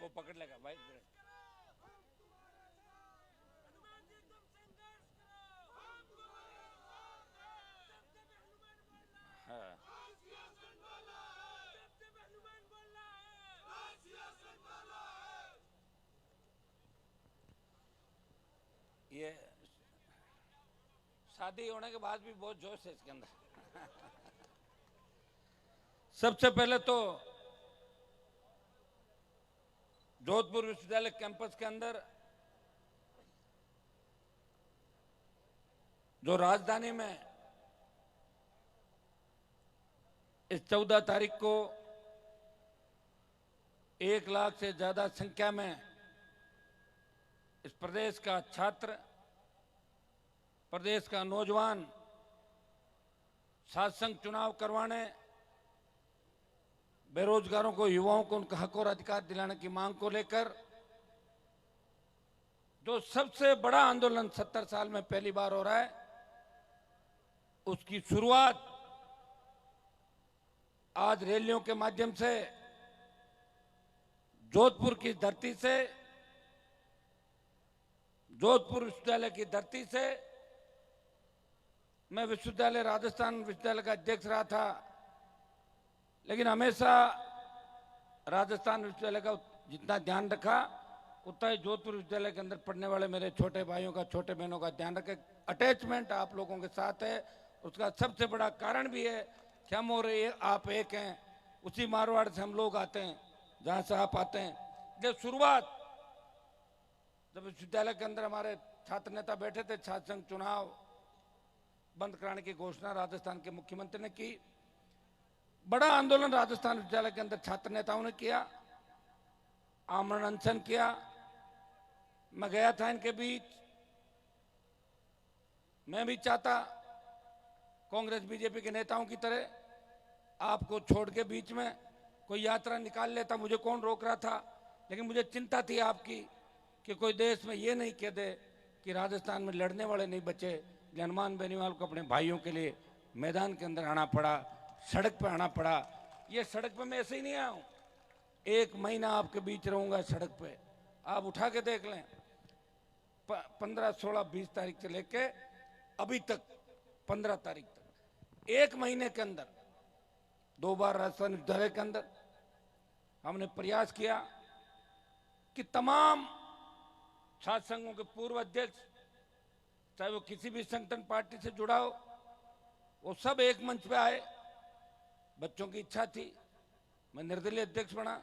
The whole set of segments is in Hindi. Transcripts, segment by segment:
वो पकड़ लेगा भाई। हाँ, ये शादी होने के बाद भी बहुत जोश है इसके अंदर। सबसे पहले तो जोधपुर विश्वविद्यालय कैंपस के अंदर जो राजधानी में इस 14 तारीख को 1 लाख से ज्यादा संख्या में इस प्रदेश का छात्र, प्रदेश का नौजवान शासन चुनाव करवाने, बेरोजगारों को, युवाओं को उनका हक और अधिकार दिलाने की मांग को लेकर जो सबसे बड़ा आंदोलन 70 साल में पहली बार हो रहा है, उसकी शुरुआत आज रैलियों के माध्यम से जोधपुर की धरती से, जोधपुर विश्वविद्यालय की धरती से। मैं विश्वविद्यालय, राजस्थान विश्वविद्यालय का अध्यक्ष रहा था, लेकिन हमेशा राजस्थान विश्वविद्यालय का जितना ध्यान रखा उतना ही जोधपुर विश्वविद्यालय के अंदर पढ़ने वाले मेरे छोटे भाइयों का, छोटे बहनों का ध्यान रखे। अटैचमेंट आप लोगों के साथ है। उसका सबसे बड़ा कारण भी है कि हम और आप एक हैं। उसी मारवाड़ से हम लोग आते हैं जहां से आप आते हैं। जब शुरुआत, जब विश्वविद्यालय के अंदर हमारे छात्र नेता बैठे थे, छात्र संघ चुनाव बंद कराने की घोषणा राजस्थान के मुख्यमंत्री ने की। बड़ा आंदोलन राजस्थान विश्वविद्यालय के अंदर छात्र नेताओं ने किया, आमरण अनशन किया। मैं गया था इनके बीच। मैं भी चाहता कांग्रेस बीजेपी के नेताओं की तरह आपको छोड़ के बीच में कोई यात्रा निकाल लेता, मुझे कौन रोक रहा था। लेकिन मुझे चिंता थी आपकी कि कोई देश में ये नहीं कह दे कि राजस्थान में लड़ने वाले नहीं बचे। हनुमान बेनीवाल को अपने भाइयों के लिए मैदान के अंदर आना पड़ा, सड़क पर आना पड़ा। ये सड़क पे मैं ऐसे ही नहीं आया हूं। 1 महीना आपके बीच रहूंगा सड़क पे, आप उठा के देख लें। 15, 16, 20 तारीख से लेके अभी तक 15 तारीख तक 1 महीने के अंदर 2 बार राजस्थान विश्वविद्यालय के अंदर हमने प्रयास किया कि तमाम छात्र संघों के पूर्व अध्यक्ष, चाहे वो किसी भी संगठन पार्टी से जुड़ा हो, वो सब एक मंच पे आए। बच्चों की इच्छा थी, मैं निर्दलीय अध्यक्ष बना।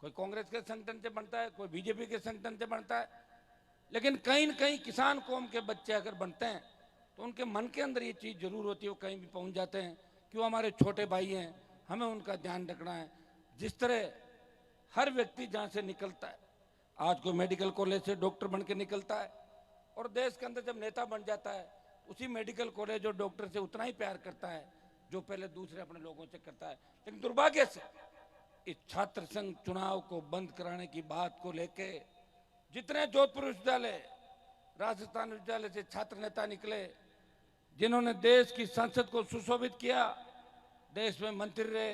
कोई कांग्रेस के संगठन से बनता है, कोई बीजेपी के संगठन से बनता है, लेकिन कहीं न कहीं किसान कौम के बच्चे अगर बनते हैं तो उनके मन के अंदर ये चीज जरूर होती है, वो कहीं भी पहुंच जाते हैं कि वो हमारे छोटे भाई हैं, हमें उनका ध्यान रखना है। जिस तरह हर व्यक्ति जहां से निकलता है, आज कोई मेडिकल कॉलेज से डॉक्टर बन के निकलता है, और देश के अंदर जब नेता बन जाता है, उसी मेडिकल कॉलेज और डॉक्टर से उतना ही प्यार करता है जो पहले दूसरे अपने लोगों से करता है। लेकिन दुर्भाग्य से इस छात्र संघ चुनाव को बंद कराने की बात को लेके जितने जोधपुर विश्वविद्यालय, राजस्थान विश्वविद्यालय से छात्र नेता निकले, जिन्होंने देश की संसद को सुशोभित किया, देश में मंत्री रहे,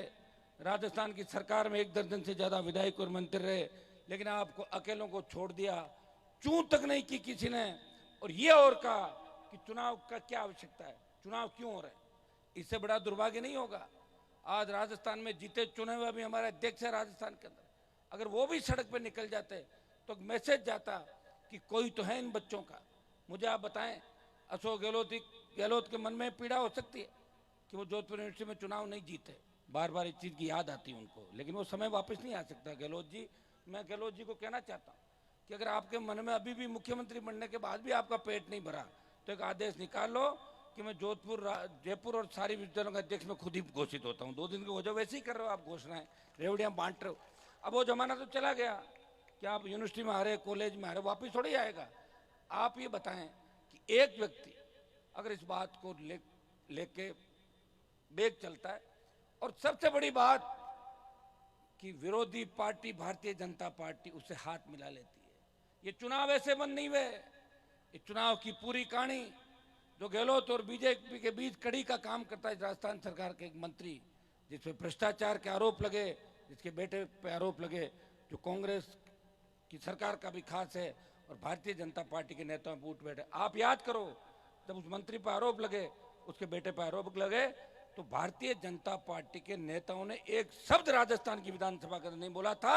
राजस्थान की सरकार में 1 दर्जन से ज्यादा विधायक और मंत्री रहे, लेकिन आपको अकेलों को छोड़ दिया, चूं तक नहीं की किसी ने। और ये और कहा कि चुनाव का क्या आवश्यकता है, चुनाव क्यों हो रहा है। इससे बड़ा दुर्भाग्य नहीं होगा। आज राजस्थान में जीते चुने हुए भी हमारे अध्यक्ष है राजस्थान के अंदर, अगर वो भी सड़क पे निकल जाते तो मैसेज जाता कि कोई तो है इन बच्चों का। मुझे आप बताएं, अशोक गहलोत के मन में पीड़ा हो सकती है कि वो जोधपुर यूनिवर्सिटी में चुनाव नहीं जीते, बार बार इस चीज की याद आती है उनको, लेकिन वो समय वापस नहीं आ सकता। गहलोत जी, मैं गहलोत जी को कहना चाहता हूँ कि अगर आपके मन में अभी भी मुख्यमंत्री बनने के बाद भी आपका पेट नहीं भरा तो एक आदेश निकाल लो कि मैं जोधपुर, जयपुर और सारी विश्वविद्यालयों का अध्यक्ष में खुद ही घोषित होता हूँ। 2 दिन की वजह वैसे ही कर रहे हो आप, घोषणाएं, रेवड़ियां बांट रहे हो। अब वो जमाना तो चला गया कि आप यूनिवर्सिटी में आ रहे, कॉलेज में आ रहे, वापिस थोड़ी आएगा। आप ये बताएं कि एक व्यक्ति अगर इस बात को लेके बेग चलता है, और सबसे बड़ी बात कि विरोधी पार्टी भारतीय जनता पार्टी उससे हाथ मिला लेती है। ये चुनाव ऐसे बंद नहीं हुए। ये चुनाव की पूरी कहानी जो गहलोत और बीजेपी के बीच कड़ी का काम करता है राजस्थान सरकार के एक मंत्री, जिसपे भ्रष्टाचार के आरोप लगे, जिसके बेटे पे आरोप लगे, जो कांग्रेस की सरकार का भी खास है और भारतीय जनता पार्टी के नेताओं पे उठ बैठे। आप याद करो, जब उस मंत्री पर आरोप लगे, उसके बेटे पर आरोप लगे, तो भारतीय जनता पार्टी के नेताओं ने एक शब्द राजस्थान की विधानसभा का नहीं बोला था।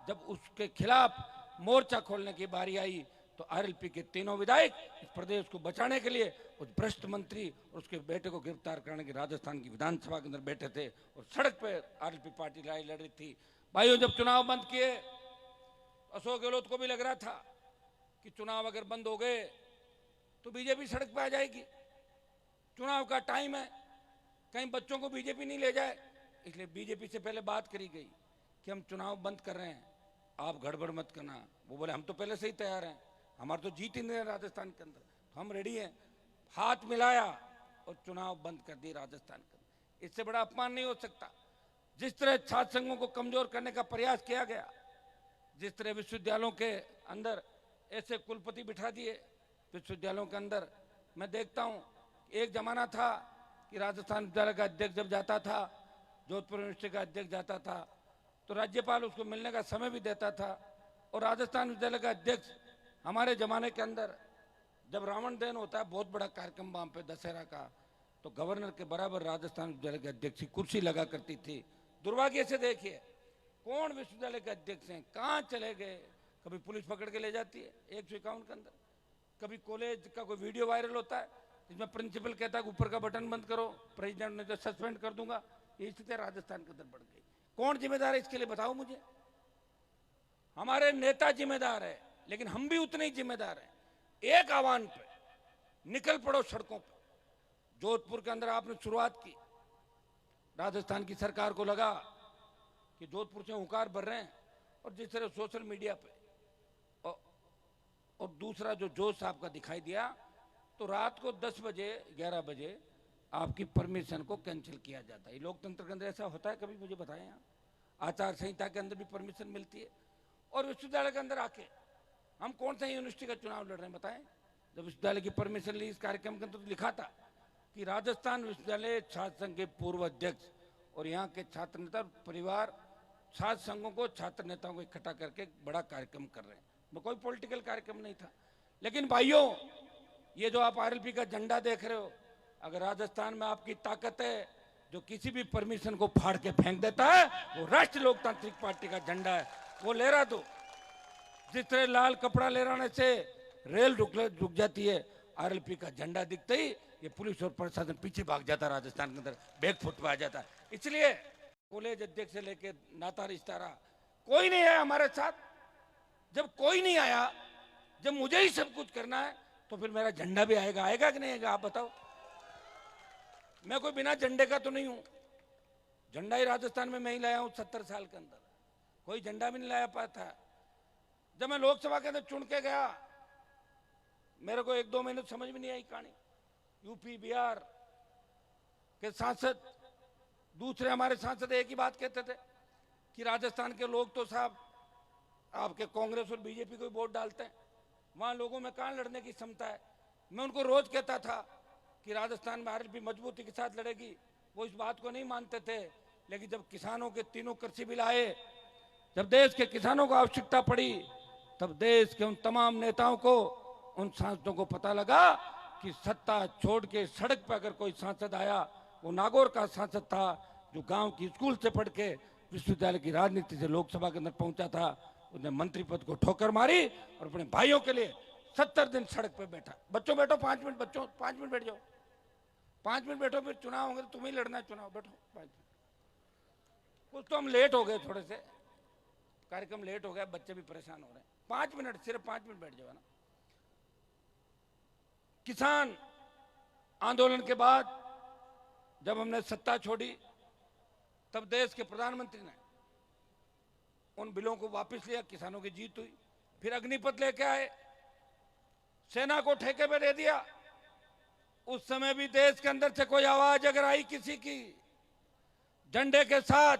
जब उसके खिलाफ मोर्चा खोलने की बारी आई तो आरएलपी के तीनों विधायक इस प्रदेश को बचाने के लिए उस भ्रष्ट मंत्री और उसके बेटे को गिरफ्तार करने के राजस्थान की विधानसभा के अंदर बैठे थे और सड़क पे आरएलपी पार्टी लड़ाई लड़ रही थी। भाइयों, जब चुनाव बंद किए, अशोक गहलोत को भी लग रहा था कि चुनाव अगर बंद हो गए तो बीजेपी सड़क पे आ जाएगी, चुनाव का टाइम है, कहीं बच्चों को बीजेपी नहीं ले जाए। इसलिए बीजेपी से पहले बात करी गई कि हम चुनाव बंद कर रहे हैं, आप गड़बड़ मत करना। वो बोले हम तो पहले से ही तैयार हैं, हमारे तो जीत ही नहीं है राजस्थान के अंदर, तो हम रेडी हैं। हाथ मिलाया और चुनाव बंद कर दिए राजस्थान के अंदर। इससे बड़ा अपमान नहीं हो सकता। जिस तरह छात्र संघों को कमजोर करने का प्रयास किया गया, जिस तरह विश्वविद्यालयों के अंदर ऐसे कुलपति बिठा दिए विश्वविद्यालयों के अंदर। मैं देखता हूं, एक जमाना था कि राजस्थान विद्यालय का अध्यक्ष जब जाता था, जोधपुर यूनिवर्सिटी का अध्यक्ष जाता था, तो राज्यपाल उसको मिलने का समय भी देता था। और राजस्थान विद्यालय का अध्यक्ष हमारे जमाने के अंदर जब रावण दहन होता है, बहुत बड़ा कार्यक्रम वहां पे दशहरा का, तो गवर्नर के बराबर राजस्थान विद्यालय के अध्यक्ष की कुर्सी लगा करती थी। दुर्भाग्य से देखिए कौन विश्वविद्यालय के अध्यक्ष हैं, कहाँ चले गए। कभी पुलिस पकड़ के ले जाती है 151 के अंदर, कभी कॉलेज का कोई वीडियो वायरल होता है जिसमें प्रिंसिपल कहता है ऊपर का बटन बंद करो, प्रेसिडेंट ने तो सस्पेंड कर दूंगा। ये स्थिति राजस्थान के अंदर बढ़ गई। कौन जिम्मेदार है इसके लिए, बताओ मुझे। हमारे नेता जिम्मेदार है, लेकिन हम भी उतने ही जिम्मेदार हैं। एक आह्वान पे निकल पड़ो सड़कों पे। जोधपुर के अंदर आपने शुरुआत की, राजस्थान की सरकार को लगा कि जोधपुर से हुंकार भर रहे हैं, और जिस तरह सोशल मीडिया पे और दूसरा जो जोश आपका दिखाई दिया, तो रात को 10 बजे 11 बजे आपकी परमिशन को कैंसिल किया जाता है। लोकतंत्र के अंदर ऐसा होता है कभी, मुझे बताएं आप। आचार संहिता के अंदर भी परमिशन मिलती है, और विश्वविद्यालय के अंदर आके हम कौन सा यूनिवर्सिटी का चुनाव लड़ रहे हैं बताएं। जब विश्वविद्यालय की परमिशन ली, इस कार्यक्रम के अंदर तो लिखा था कि राजस्थान विश्वविद्यालय छात्र संघ के पूर्व अध्यक्ष और यहाँ के छात्र नेता परिवार छात्र संघों को, छात्र नेताओं को इकट्ठा करके बड़ा कार्यक्रम कर रहे हैं। वो कोई पॉलिटिकल कार्यक्रम नहीं था। लेकिन भाइयों, ये जो आप आरएलपी का झंडा देख रहे हो, अगर राजस्थान में आपकी ताकत है जो किसी भी परमिशन को फाड़ के फेंक देता है, वो राष्ट्रीय लोकतांत्रिक पार्टी का झंडा है, वो लहरा दो। जिस तरह लाल कपड़ा लहराने से रेल रुक जाती है, आरएलपी का झंडा दिखते ही ये पुलिस और प्रशासन पीछे भाग जाता है, राजस्थान के अंदर बैक फुट पे आ जाता है। इसलिए कॉलेज अध्यक्ष से लेके नाता रिश्तारा कोई नहीं है हमारे साथ। जब कोई नहीं आया, जब मुझे ही सब कुछ करना है, तो फिर मेरा झंडा भी आएगा, आएगा कि नहीं आएगा आप बताओ। मैं कोई बिना झंडे का तो नहीं हूं। झंडा ही राजस्थान में मैं ही लाया हूं 70 साल के अंदर, कोई झंडा भी नहीं लाया पाया था। जब मैं लोकसभा के अंदर चुन के गया, मेरे को 1-2 महीने समझ में नहीं आई कहानी। यूपी बिहार के सांसद, दूसरे हमारे सांसद एक ही बात कहते थे कि राजस्थान के लोग तो साहब आपके कांग्रेस और बीजेपी को वोट डालते हैं, वहां लोगों में कहां लड़ने की क्षमता है। मैं उनको रोज कहता था कि राजस्थान में आरएलपी मजबूती के साथ लड़ेगी, वो इस बात को नहीं मानते थे। लेकिन जब किसानों के तीनों कृषि बिल आए, जब देश के किसानों को आवश्यकता पड़ी, तब देश के उन तमाम नेताओं को, उन सांसदों को पता लगा कि सत्ता छोड़ के सड़क पर अगर कोई सांसद आया, वो नागौर का सांसद था जो गांव की स्कूल से पढ़ के विश्वविद्यालय की राजनीति से लोकसभा के अंदर पहुंचा था। उसने मंत्री पद को ठोकर मारी और अपने भाइयों के लिए 70 दिन सड़क पे बैठा। बच्चों बैठो 5 मिनट, बच्चों 5 मिनट बैठ जाओ, 5 मिनट बैठो, फिर चुनाव होंगे तो तुम्हें ही लड़ना है चुनाव, बैठो 5 मिनट। कुछ तो हम लेट हो गए, थोड़े से कार्यक्रम लेट हो गया, बच्चे भी परेशान हो रहे हैं। 5 मिनट, सिर्फ 5 मिनट बैठ जाओ ना। किसान आंदोलन के बाद जब हमने सत्ता छोड़ी, तब देश के प्रधानमंत्री ने उन बिलों को वापस लिया, किसानों की जीत हुई। फिर अग्निपथ लेके आए, सेना को ठेके पे दे दिया। उस समय भी देश के अंदर से कोई आवाज अगर आई किसी की, झंडे के साथ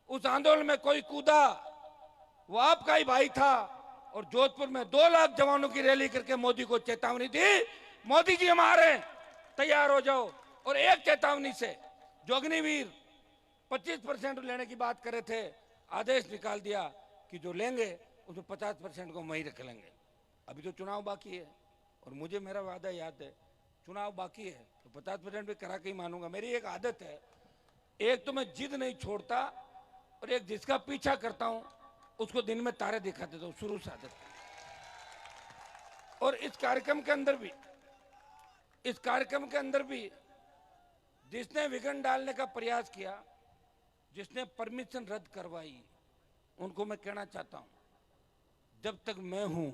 उस आंदोलन में कोई कूदा, वो आपका ही भाई था। और जोधपुर में 2 लाख जवानों की रैली करके मोदी को चेतावनी दी, मोदी जी हम आ रहे हैं, तैयार हो जाओ। और एक चेतावनी से जो अग्निवीर 25% लेने की बात कर रहे थे, आदेश निकाल दिया कि जो लेंगे उसमें 50% को वहीं रख लेंगे। अभी तो चुनाव बाकी है और मुझे मेरा वादा याद है, चुनाव बाकी है तो 50% भी करा के ही मानूंगा। मेरी एक आदत है, एक तो मैं जिद नहीं छोड़ता और एक जिसका पीछा करता हूं उसको दिन में तारे दिखा देता हूं, शुरू से आदत। और इस कार्यक्रम के अंदर भी जिसने विघ्न डालने का प्रयास किया, जिसने परमिशन रद्द करवाई, उनको मैं कहना चाहता हूं, जब तक मैं हूं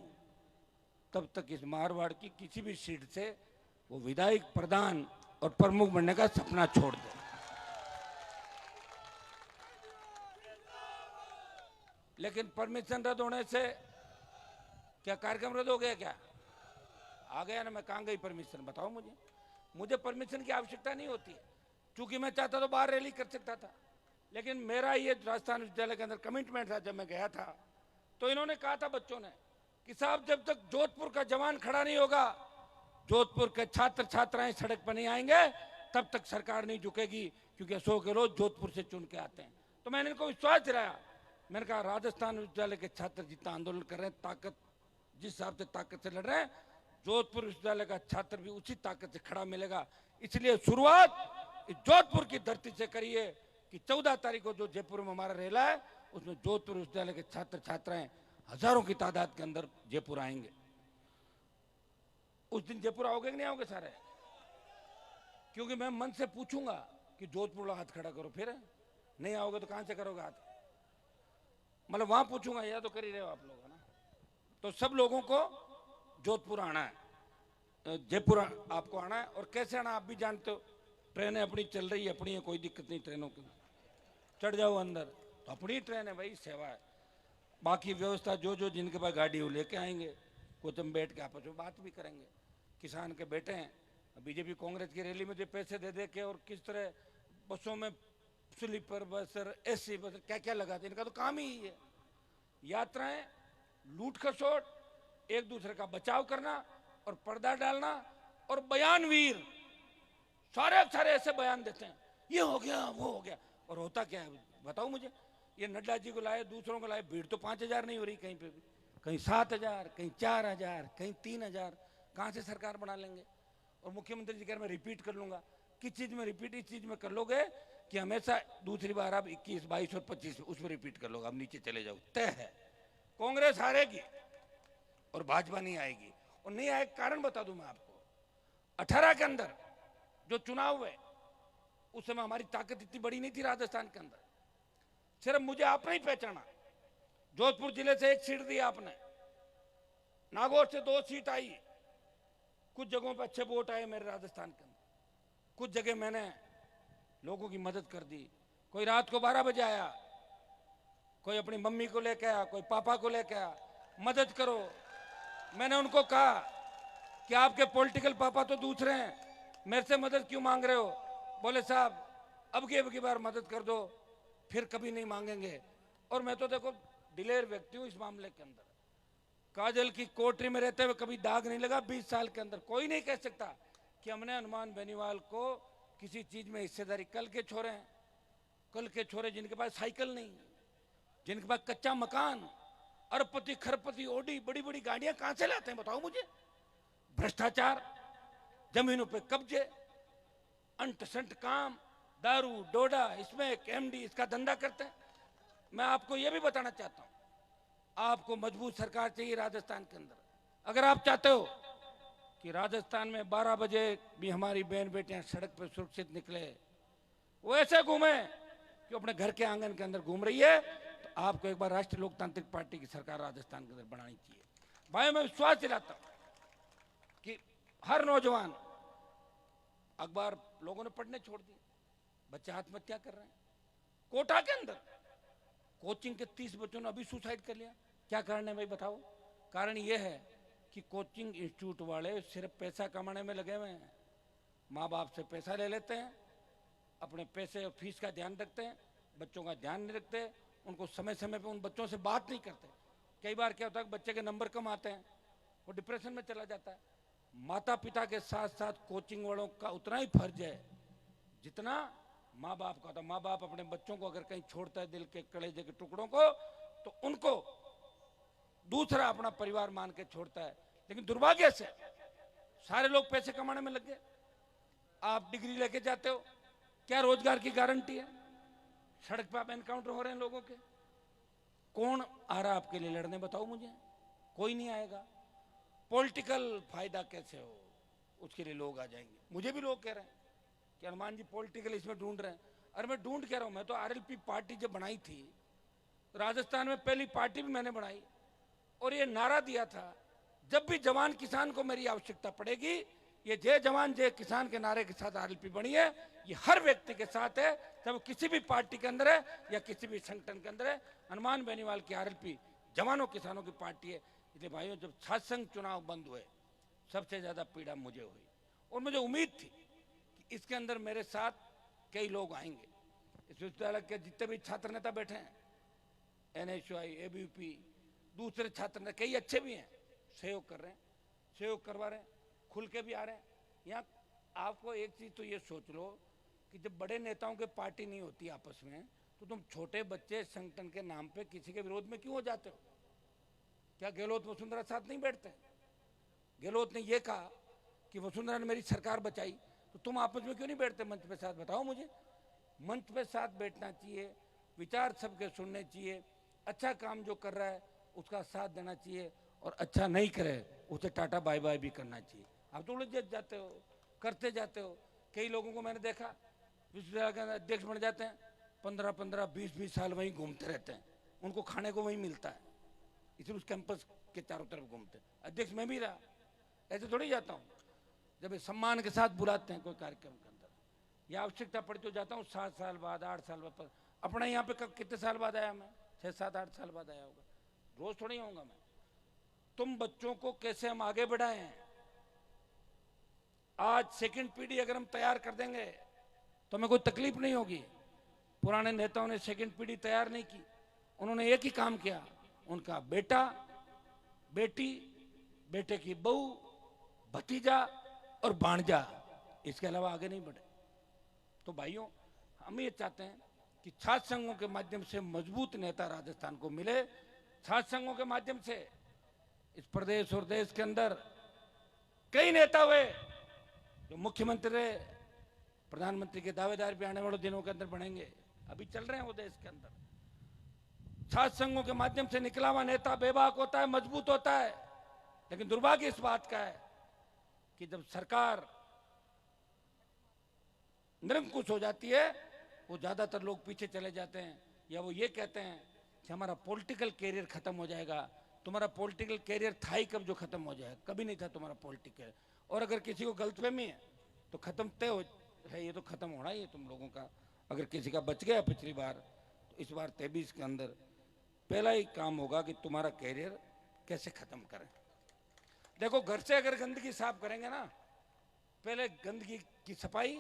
तब तक इस मारवाड़ की किसी भी सीट से वो विधायक, प्रधान और प्रमुख बनने का सपना छोड़ दे। लेकिन परमिशन रद्द होने से क्या कार्यक्रम रद्द हो गया? क्या आ गया ना? मैं कहां गई परमिशन? बताओ मुझे परमिशन की आवश्यकता नहीं होती है, क्योंकि मैं चाहता तो बाहर रैली कर सकता था। लेकिन मेरा ये राजस्थान विश्वविद्यालय के अंदर कमिटमेंट था। जब मैं गया था तो इन्होंने कहा था बच्चों ने कि साहब जब तक जोधपुर का जवान खड़ा नहीं होगा, जोधपुर के छात्र छात्राएं सड़क पर नहीं आएंगे, तब तक सरकार नहीं झुकेगी, क्योंकि अशोक गहलोत जोधपुर से चुन के आते हैं। तो मैंने इनको विश्वास दिलाया। मैंने कहा राजस्थान विश्वविद्यालय के छात्र जितना आंदोलन कर रहे हैं, ताकत जिस हिसाब से ताकत से लड़ रहे हैं, जोधपुर विश्वविद्यालय का छात्र भी उसी ताकत से खड़ा मिलेगा। इसलिए शुरुआत जोधपुर की धरती से करिए कि 14 तारीख को जो जयपुर में हमारा रेला है, उसमें जोधपुर विश्वविद्यालय के छात्र छात्राएं हजारों की तादाद के अंदर जयपुर आएंगे। उस दिन जयपुर आओगे कि नहीं आओगे सारे? क्योंकि मैं मन से पूछूंगा कि जोधपुर हाथ खड़ा करो, फिर नहीं आओगे तो कहां से करोगे हाथ? मतलब वहां पूछूंगा, या तो कर ही रहे हो आप लोग, है ना? तो सब लोगों को जोधपुर आना है, जयपुर आपको आना है। और कैसे आना आप भी जानते हो, ट्रेनें अपनी चल रही है, अपनी है, कोई दिक्कत नहीं ट्रेनों की, चढ़ जाओ अंदर, तो अपनी ट्रेन है भाई, सेवा है। बाकी व्यवस्था जो जिनके पास गाड़ी हो लेके आएंगे, कुछ हम बैठ के आपस में बात भी करेंगे। किसान के बेटे हैं, बीजेपी कांग्रेस की रैली में जो पैसे दे के और किस तरह बसों में स्लीपर बस, एसी बस, क्या क्या लगाते, इनका तो काम ही है। यात्राएं लूट खसोट, एक दूसरे का बचाव करना और पर्दा डालना, और बयानवीर सारे ऐसे बयान देते हैं, ये हो गया वो हो गया, और होता क्या है बताओ मुझे? ये नड्डा जी को लाए, दूसरों को लाए, भीड़ तो 5000 नहीं हो रही कहीं पे भी, कहीं 7000, कहीं 4000, कहीं 3000, कहां से सरकार बना लेंगे? और मुख्यमंत्री जी कह रहे मैं रिपीट कर लूंगा। किस चीज में रिपीट? इस चीज में कर लोगे कि हमेशा दूसरी बार आप 21, 22 और 25 उसमें रिपीट कर लोगे, अब नीचे चले जाओ। तय है कांग्रेस हारेगी और भाजपा नहीं आएगी। और नहीं आए कारण बता दूं मैं आपको, 18 के अंदर जो चुनाव हुए उस समय हमारी ताकत इतनी बड़ी नहीं थी राजस्थान के अंदर। सिर्फ मुझे आपने ही पहचाना, जोधपुर जिले से 1 सीट दी आपने, नागौर से 2 सीट आई, कुछ जगहों पर अच्छे वोट आए मेरे राजस्थान के अंदर, कुछ जगह मैंने लोगों की मदद कर दी। कोई रात को 12 बजे आया, कोई अपनी मम्मी को लेकर आया, कोई पापा को लेकर आया, मदद करो। मैंने उनको कहा कि आपके पॉलिटिकल पापा तो दूसरे हैं, मेरे से मदद क्यों मांग रहे हो? बोले साहब अब की बार मदद कर दो, फिर कभी नहीं मांगेंगे। और मैं तो देखो दिलेर व्यक्ति हूं इस मामले के अंदर। काजल की कोठरी में रहते हुए कभी दाग नहीं लगा 20 साल के अंदर। कोई नहीं कह सकता कि हमने हनुमान बेनीवाल को किसी चीज में हिस्सेदारी। कल के छोरे जिनके पास साइकिल नहीं, जिनके पास कच्चा मकान, अरबपति खरबपति ओडी, बड़ी बड़ी गाड़ियां कहां से लाते हैं बताओ मुझे? भ्रष्टाचार, जमीनों पे कब्जे, अंट संट काम, दारू डोडा, इसमें एमडी इसका धंधा करते हैं। मैं आपको यह भी बताना चाहता हूं, आपको मजबूत सरकार चाहिए राजस्थान के अंदर। अगर आप चाहते हो कि राजस्थान में 12 बजे भी हमारी बहन बेटियां सड़क पर सुरक्षित निकले, वो ऐसे घूमे कि अपने घर के आंगन के अंदर घूम रही है, तो आपको एक बार राष्ट्रीय लोकतांत्रिक पार्टी की सरकार राजस्थान के अंदर बनानी चाहिए। भाई मैं विश्वास दिलाता हूं कि हर नौजवान, अखबार लोगों ने पढ़ने छोड़ दिए, बच्चे आत्महत्या कर रहे हैं। कोटा के अंदर कोचिंग के 30 बच्चों ने अभी सुसाइड कर लिया। क्या कारण है भाई बताओ? कारण यह है कि कोचिंग इंस्टीट्यूट वाले सिर्फ पैसा कमाने में लगे हुए हैं। माँ बाप से पैसा ले लेते हैं, अपने पैसे और फीस का ध्यान रखते हैं, बच्चों का ध्यान नहीं रखते, उनको समय समय पे उन बच्चों से बात नहीं करते। कई बार क्या होता है, बच्चे के नंबर कम आते हैं, वो डिप्रेशन में चला जाता है। माता पिता के साथ साथ कोचिंग वालों का उतना ही फर्ज है जितना माँ बाप का होता है। माँ बाप अपने बच्चों को अगर कहीं छोड़ता है दिल के कलेजे के टुकड़ों को, तो उनको दूसरा अपना परिवार मान के छोड़ता है। लेकिन दुर्भाग्य से सारे लोग पैसे कमाने में लग गए। आप डिग्री लेके जाते हो, क्या रोजगार की गारंटी है? सड़क पे आप एनकाउंटर हो रहे हैं लोगों के। कौन आ रहा आपके लिए लड़ने, बताओ मुझे? कोई नहीं आएगा। पॉलिटिकल फायदा कैसे हो, उसके लिए लोग आ जाएंगे। मुझे भी लोग कह रहे हैं कि हनुमान जी पॉलिटिकल इसमें ढूंढ रहे हैं। अरे मैं ढूंढ कह रहा हूं, मैं तो आरएलपी पार्टी जब बनाई थी, राजस्थान में पहली पार्टी भी मैंने बनाई और ये नारा दिया था, जब भी जवान किसान को मेरी आवश्यकता पड़ेगी, ये जय जवान जय किसान के नारे के साथ आरएलपी बनी है। ये हर व्यक्ति के साथ है, चाहे वो किसी भी पार्टी के अंदर है या किसी भी संगठन के अंदर है। हनुमान बेनीवाल की आरएलपी जवानों किसानों की पार्टी है। इसलिए भाइयों, जब छात्र संघ चुनाव बंद हुए, सबसे ज्यादा पीड़ा मुझे हुई और मुझे उम्मीद थी कि इसके अंदर मेरे साथ कई लोग आएंगे। इस विश्वविद्यालय के जितने भी छात्र नेता बैठे हैं, एनएसयूआई, एबीवीपी, दूसरे छात्र नेता कई अच्छे भी हैं, सहयोग कर रहे हैं, सहयोग करवा रहे हैं, खुल के भी आ रहे हैं। यहाँ आपको एक चीज तो ये सोच लो कि जब बड़े नेताओं के पार्टी नहीं होती आपस में, तो तुम छोटे बच्चे संगठन के नाम पे किसी के विरोध में क्यों हो जाते हो? क्या गहलोत वसुंधरा साथ नहीं बैठते? गहलोत ने ये कहा कि वसुंधरा ने मेरी सरकार बचाई, तो तुम आपस में क्यों नहीं बैठते मंच पे साथ? बताओ मुझे। मंच पे साथ बैठना चाहिए, विचार सबके सुनने चाहिए, अच्छा काम जो कर रहा है उसका साथ देना चाहिए और अच्छा नहीं करे उसे टाटा बाय बाय भी करना चाहिए। आप तो उलझ जाते हो, करते जाते हो। कई लोगों को मैंने देखा विश्वविद्यालय के अध्यक्ष बन जाते हैं, 15-15, 20-20 साल वहीं घूमते रहते हैं, उनको खाने को वहीं मिलता है, इसलिए उस कैंपस के चारों तरफ घूमते हैं। अध्यक्ष मैं भी रहा, ऐसे थोड़ी जाता हूँ। जब ये सम्मान के साथ बुलाते हैं कोई कार्यक्रम के अंदर, या आवश्यकता पड़ी तो जाता हूँ 7 साल बाद, 8 साल बाद। अपना यहाँ पे कितने साल बाद आया मैं? 6, 7, 8 साल बाद आया होगा, रोज थोड़ी आऊंगा मैं। तुम बच्चों को कैसे हम आगे बढ़ाएं? आज सेकंड पीढ़ी अगर हम तैयार कर देंगे तो हमें कोई तकलीफ नहीं होगी। पुराने नेताओं ने सेकंड पीढ़ी तैयार नहीं की, उन्होंने एक ही काम किया, उनका बेटा, बेटी, बेटे की बहू, भतीजा और भांजा, इसके अलावा आगे नहीं बढ़े। तो भाइयों, हम ये चाहते हैं कि छात्र संघों के माध्यम से मजबूत नेता राजस्थान को मिले। छात्र संघों के माध्यम से इस प्रदेश और देश के अंदर कई नेता हुए जो मुख्यमंत्री रहे, प्रधानमंत्री के दावेदार भी आने वाले दिनों के अंदर बनेंगे, अभी चल रहे हैं वो देश के अंदर। छात्र संघों के माध्यम से निकला हुआ नेता बेबाक होता है, मजबूत होता है। लेकिन दुर्भाग्य इस बात का है कि जब सरकार निरंकुश हो जाती है, वो ज्यादातर लोग पीछे चले जाते हैं, या वो ये कहते हैं कि हमारा पॉलिटिकल कैरियर खत्म हो जाएगा। तुम्हारा पॉलिटिकल कैरियर था ही कब जो खत्म हो जाएगा? कभी नहीं था तुम्हारा पॉलिटिकल। और अगर किसी को गलतफहमी है तो खत्म तय हो है, ये तो खत्म होना ही है तुम लोगों का। अगर किसी का बच गया पिछली बार, तो इस बार 23 के अंदर पहला ही काम होगा कि तुम्हारा कैरियर कैसे खत्म करें। देखो, घर से अगर गंदगी साफ करेंगे ना, पहले गंदगी की सफाई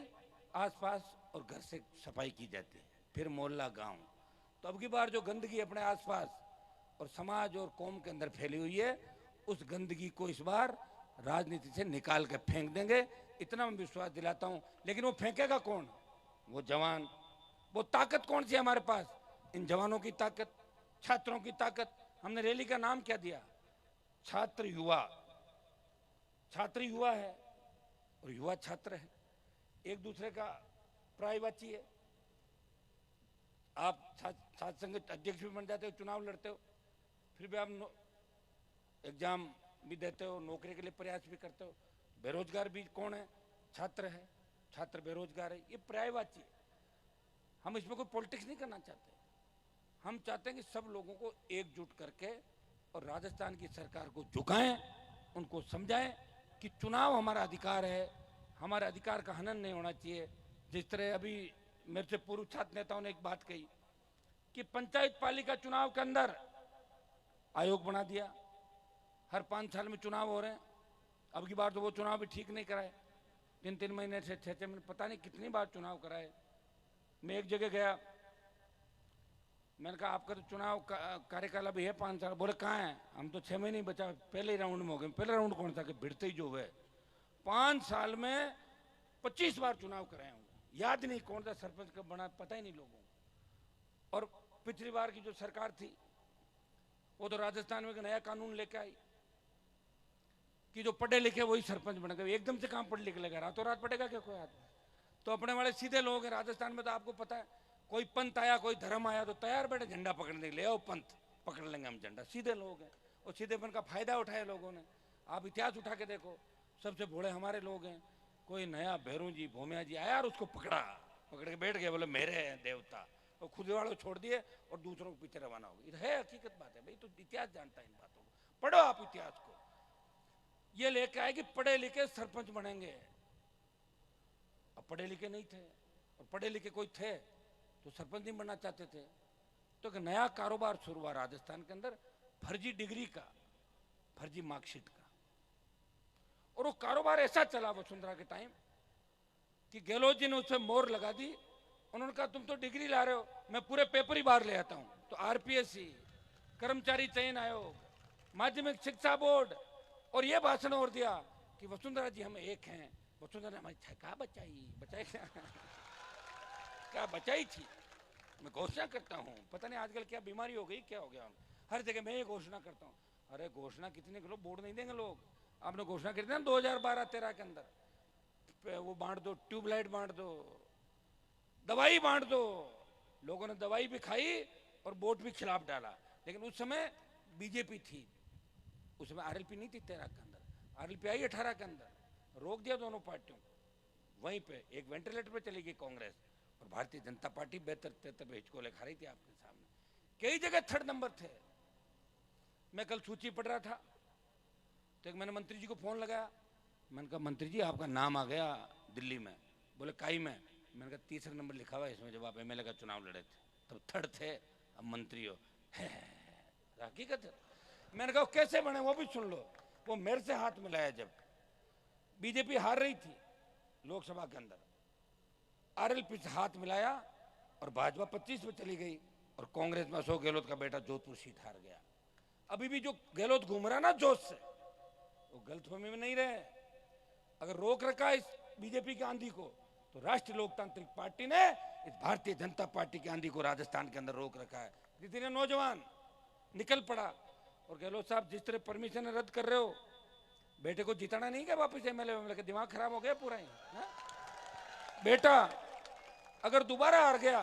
आसपास और घर से सफाई की जाती है, फिर मोहल्ला, गांव। तो अब की बार जो गंदगी अपने आसपास और समाज और कौम के अंदर फैली हुई है, उस गंदगी को इस बार राजनीति से निकाल के फेंक देंगे, इतना मैं विश्वास दिलाता हूं। लेकिन वो फेंकेगा कौन? वो जवान। वो ताकत कौन सी है हमारे पास? इन जवानों की ताकत, छात्रों की ताकत। हमने रैली का नाम क्या दिया? छात्र युवा। छात्र युवा है और युवा छात्र है, एक दूसरे का पर्यायवाची है। आप छात्र संघ अध्यक्ष भी बन जाते हो, चुनाव लड़ते हो, फिर भी आप एग्जाम भी देते हो, नौकरी के लिए प्रयास भी करते हो। बेरोजगार भी कौन है? छात्र है। छात्र बेरोजगार है, ये पर्यायवाची है। हम इसमें कोई पॉलिटिक्स नहीं करना चाहते। हम चाहते हैं कि सब लोगों को एकजुट करके और राजस्थान की सरकार को झुकाएं, उनको समझाएं कि चुनाव हमारा अधिकार है, हमारे अधिकार का हनन नहीं होना चाहिए। जिस तरह अभी मेरे से पूर्व छात्र नेताओं ने एक बात कही कि पंचायत पालिका चुनाव के अंदर आयोग बना दिया, हर 5 साल में चुनाव हो रहे हैं। अब की बार तो वो चुनाव भी ठीक नहीं कराए, 3-3 महीने से 6-6 महीने, पता नहीं कितनी बार चुनाव कराए। मैं एक जगह गया, मैंने कहा आपका तो चुनाव कार्यकाल अभी है 5 साल। बोले कहाँ है? हम तो 6 महीने ही बचा, पहले ही राउंड में हो गए। पहले राउंड कौन था कि भिड़ते ही जो हुए? 5 साल में 25 बार चुनाव कराए होंगे, याद नहीं कौन सा सरपंच कब बना, पता ही नहीं लोगों को। और पिछली बार की जो सरकार थी वो तो राजस्थान में एक नया कानून लेके आई कि जो पढ़े लिखे वही सरपंच बनेगा। एकदम से कहां पढ़ लिख लेगा, रातों रात पढ़ेगा क्या कोई आदमी? तो अपने वाले सीधे लोग हैं राजस्थान में। तो आपको पता है, कोई पंथ आया, कोई धर्म आया तो तैयार बैठे झंडा पकड़ने के लिए। आओ पंथ, पकड़ लेंगे हम झंडा। सीधे लोग हैं और सीधेपन का फायदा उठाया लोगों ने। आप इतिहास उठा के देखो, सबसे भोले हमारे लोग हैं। कोई नया भैरू जी, भोमिया जी आया और उसको पकड़ के बैठ गए, बोले मेरे हैं देवता, और खुद वालों छोड़ दिए और दूसरों के पीछे रवाना हो गए। ये है हकीकत बात है भाई। तो इतिहास जानता है इन बातों को, पढ़ो आप इतिहास को। ये लेके आए कि पढ़े लिखे सरपंच बनेंगे। अब पढ़े लिखे नहीं थे, और पढ़े लिखे कोई थे तो सरपंच नहीं बनना चाहते थे। तो एक नया कारोबार शुरू हुआ राजस्थान के अंदर, फर्जी डिग्री का, फर्जी मार्कशीट का। और वो कारोबार ऐसा चला वसुंधरा के टाइम कि गहलोत जी ने उससे मोहर लगा दी। उन्होंने कहा तुम तो डिग्री ला रहे हो, मैं पूरे पेपर ही बाहर ले आता हूं। तो आरपीएससी, कर्मचारी चयन आयोग, माध्यमिक शिक्षा बोर्ड, और ये भाषण और दिया कि वसुंधरा जी हम एक हैं। वसुंधरा ने हमारी क्या बचाई क्या बचाई थी। मैं घोषणा करता हूँ, पता नहीं आजकल क्या बीमारी हो गई, क्या हो गया, हर जगह मैं ये घोषणा करता हूँ। अरे घोषणा कितने किलो वोट नहीं देंगे लोग। आपने घोषणा कर दिया 2012-13 के अंदर, वो बांट दो, ट्यूबलाइट बांट दो, दवाई बांट दो। लोगों ने दवाई भी खाई और वोट भी खिलाफ डाला। लेकिन उस समय बीजेपी थी, उस समय आरएलपी नहीं थी 13 के अंदर, आरएलपी आई 18 के अंदर, रोक दिया दोनों पार्टियों को। वहीं पे एक वेंटिलेटर पे चली गई कांग्रेस, और भारतीय जनता पार्टी 72-73 हिचकोले खा रही थी आपके सामने। कई जगह 3rd नंबर थे। मैं कल सूची पढ़ रहा था तो एक मैंने मंत्री जी को फोन लगाया। मैंने कहा मंत्री जी आपका नाम आ गया दिल्ली में। बोले काई में? मैंने कहा 3रा नंबर लिखा हुआ है इसमें, जब आप एमएलए का चुनाव लड़े थे तब 3rd थे, अब मंत्री हो। हकीकत है। मैंने कहा कैसे बने वो भी सुन लो। वो मेरे से हाथ मिलाया जब बीजेपी हार रही थी लोकसभा के अंदर, आरएलपी से हाथ मिलाया और भाजपा 25 में चली गई, और कांग्रेस में अशोक गहलोत का बेटा जोधपुर सीट हार गया। अभी भी जो गहलोत घूम रहा ना जोश से, वो गलतफहमी में नहीं रहे। अगर रोक रखा इस बीजेपी की आंधी को, तो राष्ट्रीय लोकतांत्रिक पार्टी ने इस भारतीय जनता पार्टी की आंधी को राजस्थान के अंदर रोक रखा है। जितने नौजवान निकल पड़ा। और गहलोत साहब जिस तरह परमिशन रद्द कर रहे हो, बेटे को जिताना नहीं क्या वापिस एमएलए के? दिमाग खराब हो गया पूरा ही है? बेटा अगर दोबारा हार गया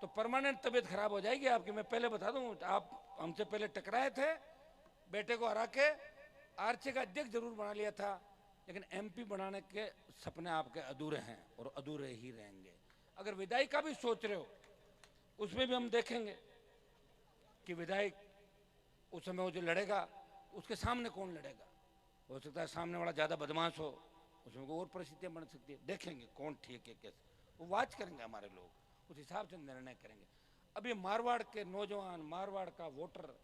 तो परमानेंट तबीयत खराब हो जाएगी आपकी। मैं पहले बता दूं, आप हमसे पहले टकराए थे, बेटे को हरा के आरचे का अध्यक्ष जरूर बना लिया था, लेकिन एमपी बनाने के सपने आपके अधूरे हैं और अधूरे ही रहेंगे। अगर विधायक का भी सोच रहे हो, उसमें भी हम देखेंगे कि विधायक उस समय वो जो लड़ेगा, उसके सामने कौन लड़ेगा। हो सकता है सामने वाला ज्यादा बदमाश हो, उसमें और परिस्थितियां बन सकती है। देखेंगे कौन ठीक है कैसे, वो वाच करेंगे हमारे लोग, उस हिसाब से निर्णय करेंगे। अब ये मारवाड़ के नौजवान, मारवाड़ का वोटर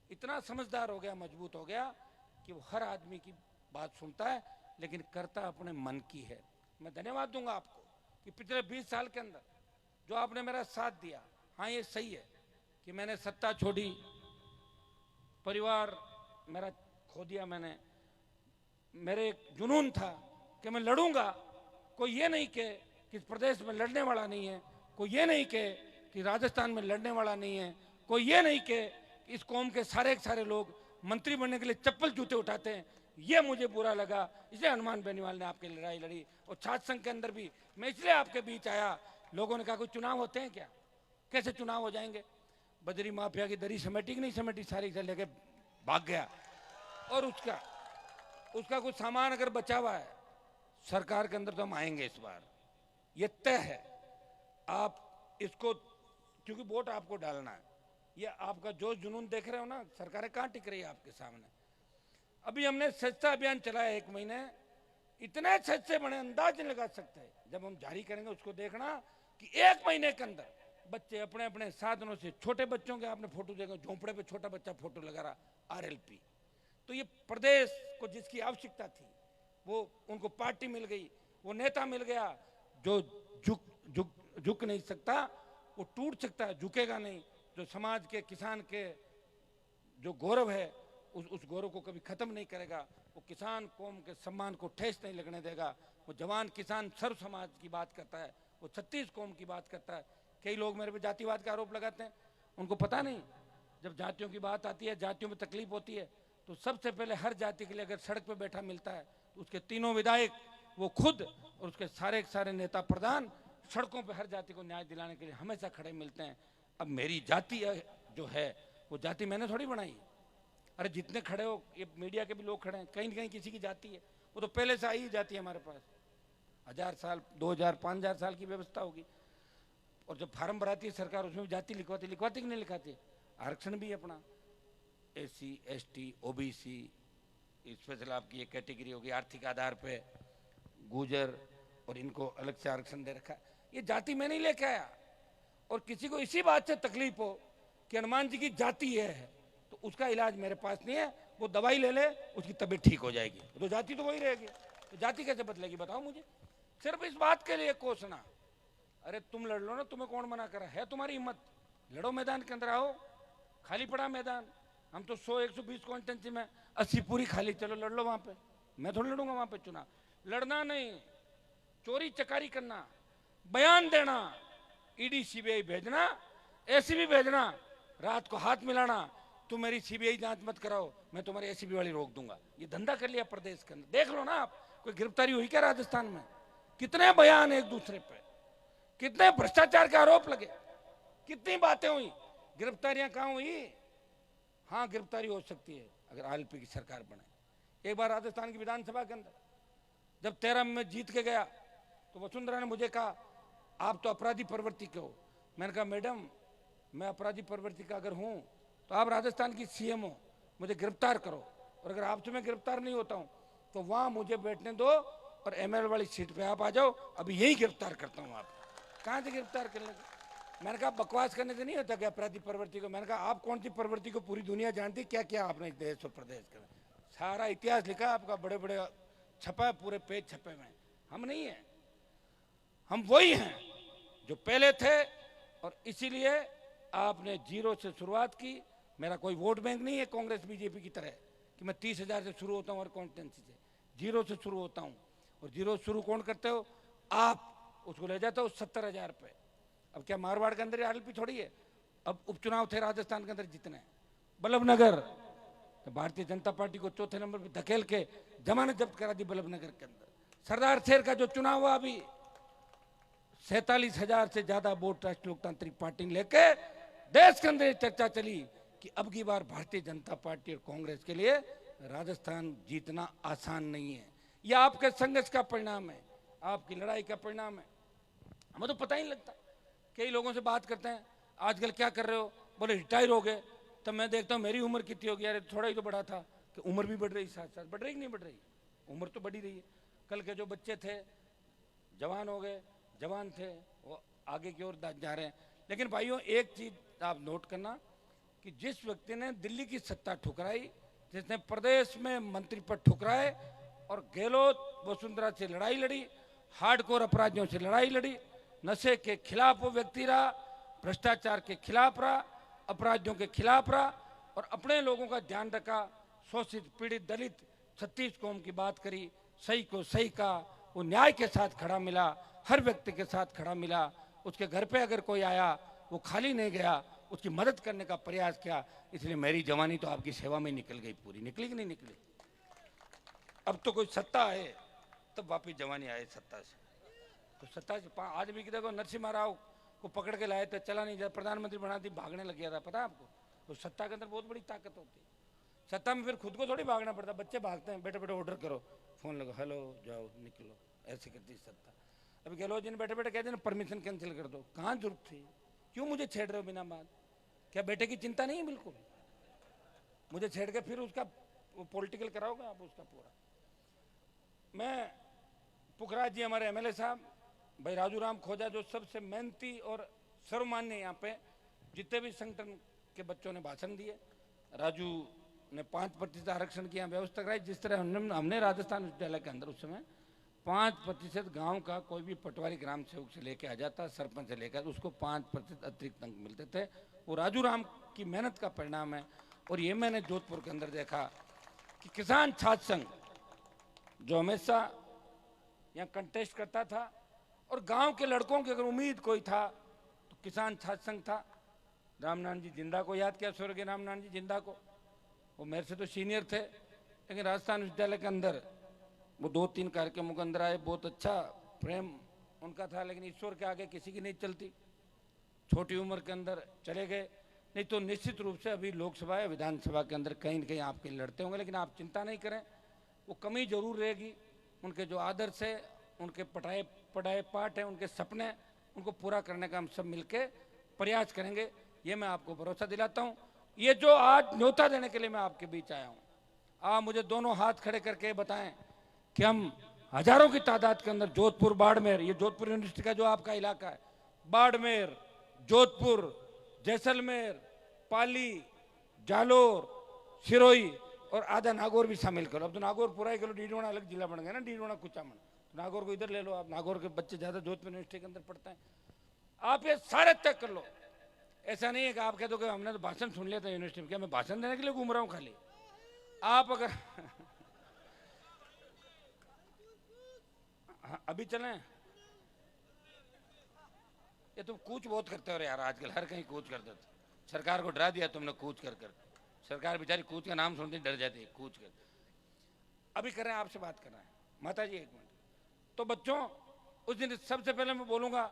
इतना समझदार हो गया, मजबूत हो गया कि वो हर आदमी की बात सुनता है, लेकिन करता अपने मन की है। मैं धन्यवाद दूंगा आपको कि पिछले 20 साल के अंदर जो आपने मेरा साथ दिया। हाँ ये सही है कि मैंने सत्ता छोड़ी, परिवार मेरा खो दिया मैंने। मेरे एक जुनून था कि मैं लड़ूंगा। कोई ये नहीं कहे कि इस प्रदेश में लड़ने वाला नहीं है, कोई ये नहीं कहे कि राजस्थान में लड़ने वाला नहीं है, कोई ये नहीं कहे कि इस कौम के सारे लोग मंत्री बनने के लिए चप्पल जूते उठाते हैं। ये मुझे बुरा लगा, इसलिए हनुमान बेनीवाल ने आपकी लड़ाई लड़ी। और छात्र संघ के अंदर भी मैं इसलिए आपके बीच आया। लोगों ने कहा कोई चुनाव होते हैं क्या, कैसे चुनाव हो जाएंगे? बजरी माफिया की दरी समेटी कि नहीं समेटी, सारी से लेके भाग गया। और उसका कुछ सामान अगर बचा हुआ है सरकार के अंदर तो हम आएंगे इस बार, ये तय है। आप इसको, क्योंकि वोट आपको डालना है, ये आपका जो जुनून देख रहे हो ना, सरकारें कहां टिक रही है आपके सामने। अभी हमने स्वच्छता अभियान चलाया 1 महीने, इतने स्वच्छ बने अंदाज नहीं लगा सकते। जब हम जारी करेंगे उसको देखना कि 1 महीने के अंदर बच्चे अपने अपने साधनों से, छोटे बच्चों के आपने फोटो देखा, झोंपड़े पे छोटा बच्चा फोटो लगा रहा, आरएलपी। तो ये प्रदेश को जिसकी आवश्यकता थी वो उनको पार्टी मिल गई, वो नेता मिल गया जो झुक नहीं सकता, वो टूट सकता है, झुकेगा नहीं। जो समाज के, किसान के जो गौरव है, उस गौरव को कभी खत्म नहीं करेगा। वो किसान कौम के सम्मान को ठेस नहीं लगने देगा। वो जवान किसान सर्व समाज की बात करता है, वो 36 कौम की बात करता है। कई लोग मेरे पे जातिवाद का आरोप लगाते हैं, उनको पता नहीं जब जातियों की बात आती है, जातियों में तकलीफ होती है, तो सबसे पहले हर जाति के लिए अगर सड़क पे बैठा मिलता है तो उसके तीनों विधायक, वो खुद और उसके सारे के सारे नेता प्रधान सड़कों पे हर जाति को न्याय दिलाने के लिए हमेशा खड़े मिलते हैं। अब मेरी जाति जो है वो जाति मैंने थोड़ी बनाई। अरे जितने खड़े हो, ये मीडिया के भी लोग खड़े हैं, कहीं न कहीं किसी की जाति है, वो तो पहले से आई जाती है हमारे पास। 1000 साल 2000 5000 साल की व्यवस्था होगी। और जब फार्म भराती है सरकार, उसमें भी जाति लिखवाती कि नहीं लिखाती? आरक्षण भी अपना SC ST OBC स्पेशल आपकी एक कैटेगरी होगी, आर्थिक आधार पे गुजर, और इनको अलग से आरक्षण दे रखा है। ये जाति में नहीं लेके आया। और किसी को इसी बात से तकलीफ हो कि हनुमान जी की जाति है तो उसका इलाज मेरे पास नहीं है, वो दवाई ले ले उसकी तबीयत ठीक हो जाएगी, तो जाति तो वही रहेगी। तो जाति कैसे बदलेगी बताओ मुझे? सिर्फ इस बात के लिए कोसना। अरे तुम लड़ लो ना, तुम्हें कौन मना करा है? तुम्हारी हिम्मत, लड़ो, मैदान के अंदर आओ, खाली पड़ा मैदान। हम तो 100 120 कॉन्स्टिट्यूंसी में 80 पूरी खाली, चलो लड़ लो वहां पे। मैं थोड़ी लड़ूंगा वहां पे चुनाव। लड़ना नहीं, चोरी चकारी करना, बयान देना, ED CBI भेजना, ACB भेजना, रात को हाथ मिलाना, तुम मेरी CBI जांच मत कराओ, मैं तुम्हारी ACB वाली रोक दूंगा। ये धंधा कर लिया प्रदेश के अंदर। देख लो ना आप, कोई गिरफ्तारी हुई क्या राजस्थान में? कितने बयान एक दूसरे पे, कितने भ्रष्टाचार के आरोप लगे, कितनी बातें हुई, गिरफ्तारियां कहां हुई? हाँ, गिरफ्तारी हो सकती है अगर RLP की सरकार बने। एक बार राजस्थान की विधानसभा के अंदर जब 13 में जीत के गया तो वसुंधरा ने मुझे कहा आप तो अपराधी प्रवृत्ति के हो। मैंने कहा मैडम, मैं अपराधी प्रवृत्ति का अगर हूं तो आप राजस्थान की CM हो, मुझे गिरफ्तार करो, और अगर आपसे मैं गिरफ्तार नहीं होता हूं तो वहां मुझे बैठने दो और ML वाली सीट पे आप आ जाओ, अभी यही गिरफ्तार करता हूं आप। कहां से गिरफ्तार करने का? मैंने कहा बकवास करने से नहीं होता क्या अपराधी प्रवृत्ति को? मैंने कहा आप कौन सी प्रवृत्ति को पूरी दुनिया जानती, क्या क्या आपने देश और प्रदेश का सारा इतिहास लिखा आपका, बड़े बड़े छपा है, पूरे पेज छपे हुए। हम नहीं है, हम वही हैं जो पहले थे। और इसीलिए आपने 0 से शुरुआत की। मेरा कोई वोट बैंक नहीं है कांग्रेस BJP की तरह कि मैं 30,000 से शुरू होता हूं हर कॉन्स्टिट्यूंसी से। 0 से शुरू होता हूं। और 0 शुरू कौन करते हो आप? उसको ले जाते हो 70,000 पे। अब क्या मारवाड़ के अंदर RLP थोड़ी है? अब उपचुनाव थे राजस्थान के अंदर जितने, बल्लभनगर, तो भारतीय जनता पार्टी को चौथे नंबर पे धकेल के जमानत जब्त करा दी बल्लभनगर के अंदर। सरदार शहर का जो चुनाव हुआ अभी, 47,000 से ज्यादा वोट राष्ट्रीय लोकतांत्रिक पार्टी ने लेके देश के अंदर चर्चा चली कि अब की बार भारतीय जनता पार्टी और कांग्रेस के लिए राजस्थान जीतना आसान नहीं है। यह आपके संघर्ष का परिणाम है, आपकी लड़ाई का परिणाम है। हमें तो पता ही नहीं लगता। कई लोगों से बात करते हैं आजकल क्या कर रहे हो, बोले रिटायर हो गए। तब मैं देखता हूँ मेरी उम्र कितनी होगी, अरे थोड़ा ही तो बढ़ा था। कि उम्र भी बढ़ रही, साथ साथ बढ़ रही कि नहीं बढ़ रही? उम्र तो बढ़ी रही है। कल के जो बच्चे थे जवान हो गए, जवान थे वो आगे की ओर जा रहे हैं। लेकिन भाइयों एक चीज आप नोट करना कि जिस व्यक्ति ने दिल्ली की सत्ता ठुकराई, जिसने प्रदेश में मंत्री पद ठुकराए और गहलोत वसुंधरा से लड़ाई लड़ी, हार्डकोर अपराधियों से लड़ाई लड़ी, नशे के खिलाफ वो व्यक्ति रहा, भ्रष्टाचार के खिलाफ रहा, अपराधियों के खिलाफ रहा और अपने लोगों का ध्यान रखा, शोषित पीड़ित दलित 36 कौम की बात करी, सही को सही कहा, वो न्याय के साथ खड़ा मिला, हर व्यक्ति के साथ खड़ा मिला। उसके घर पे अगर कोई आया वो खाली नहीं गया, उसकी मदद करने का प्रयास किया। इसलिए मेरी जवानी तो आपकी सेवा में निकल गई, पूरी निकली कि नहीं निकली? अब तो कोई सत्ता है तब वापिस जवानी आए सत्ता से। तो सत्ता से आज भी देखो नरसिम्हा राव को पकड़ के लाए थे, चला नहीं जाता, प्रधानमंत्री बना दी, भागने लग गया था। पता है आपको? तो सत्ता के अंदर बहुत बड़ी ताकत होती है। सत्ता में फिर खुद को थोड़ी भागना पड़ता, बच्चे भागते हैं, बैठे बैठे ऑर्डर करो, फोन लगो, हेलो जाओ निकलो, ऐसे करती सत्ता। अभी गहलोत जी ने बैठे बैठे कहते ना परमिशन कैंसिल कर दो। कहाँ जरूरत थी? क्यों मुझे छेड़ रहे हो बिना बात? क्या बेटे की चिंता नहीं है? बिल्कुल मुझे छेड़ के फिर उसका पॉलिटिकल कराओगे आप उसका पूरा। मैं पुखराज जी हमारे MLA साहब भाई राजू राम खोजा, जो सबसे मेहनती और सर्वमान्य यहाँ पे जितने भी संगठन के बच्चों ने भाषण दिए, राजू ने 5% आरक्षण की व्यवस्था कराई। जिस तरह हमने राजस्थान विश्वविद्यालय के अंदर उस समय 5% गांव का कोई भी पटवारी ग्राम सेवक से लेके आ जाता, सरपंच से लेकर, उसको 5% अतिरिक्त अंक मिलते थे। वो राजू राम की मेहनत का परिणाम है। और ये मैंने जोधपुर के अंदर देखा कि किसान छात्र संघ जो हमेशा यहाँ कंटेस्ट करता था और गांव के लड़कों की अगर उम्मीद कोई था तो किसान छात्र संघ था। रामनारायण जी जिंदा को याद किया, स्वर्गीय रामनारायण जी जिंदा को। वो मेरे से तो सीनियर थे, लेकिन राजस्थान विश्वविद्यालय के अंदर वो 2-3 कार्यक्रमों के अंदर आए, बहुत अच्छा प्रेम उनका था, लेकिन ईश्वर के आगे किसी की नहीं चलती। छोटी उम्र के अंदर चले गए। नहीं तो निश्चित रूप से अभी लोकसभा या विधानसभा के अंदर कहीं न कहीं आपके लड़ते होंगे, लेकिन आप चिंता नहीं करें, वो कमी जरूर रहेगी। उनके जो आदर्श है, उनके पढ़ाए पाठ है, उनके सपने, उनको पूरा करने का हम सब मिलके प्रयास करेंगे, ये मैं आपको भरोसा दिलाता हूँ। ये जो आज न्योता देने के लिए मैं आपके बीच आया हूँ, आप मुझे दोनों हाथ खड़े करके बताएं कि हम हजारों की तादाद के अंदर जोधपुर, बाड़मेर, ये जोधपुर यूनिवर्सिटी का जो आपका इलाका है, बाड़मेर, जोधपुर, जैसलमेर, पाली, जालोर, सिरोही और आधा नागौर भी शामिल करो। अब तो नागौर पूरा ही करो, डीडवाना अलग जिला बन गया ना, डीडवाना कुचामन, तो नागौर को इधर ले लो आप। नागौर के बच्चे ज्यादा जोधपुर यूनिवर्सिटी के अंदर पढ़ते हैं। आप ये सारे तय कर लो। ऐसा नहीं है कि आप कह दो कि हमने तो भाषण सुन लिया था यूनिवर्सिटी में, क्या मैं भाषण देने के लिए घूम रहा हूँ खाली? आप अगर हाँ, अभी चलें? ये तुम कूच बहुत करते हो यार, आजकल हर कहीं कूच करते हो। सरकार को डरा दिया तुमने कूच कर कर। सरकार बेचारी कूच का नाम सुनती डर जाती है, कूच कर। अभी कर रहे हैं, आपसे बात कर रहे हैं। माता जी एक मिनट। तो बच्चों, उस दिन सबसे पहले मैं बोलूंगा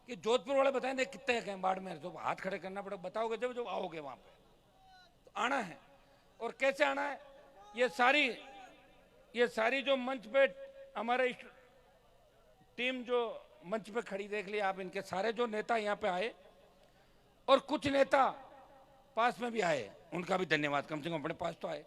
कि जोधपुर वाले बताएं दे कितने हैं बाड़मेर, तो हाथ खड़े करना पड़ेगा, बताओगे जब जब आओगे वहां पे। तो आना है, और कैसे आना है? ये सारी जो मंच पे हमारे टीम जो मंच पे खड़ी देख ली आप, इनके सारे जो नेता यहाँ पे आए, और कुछ नेता पास में भी आए, उनका भी धन्यवाद, कम से कम अपने पास तो आए।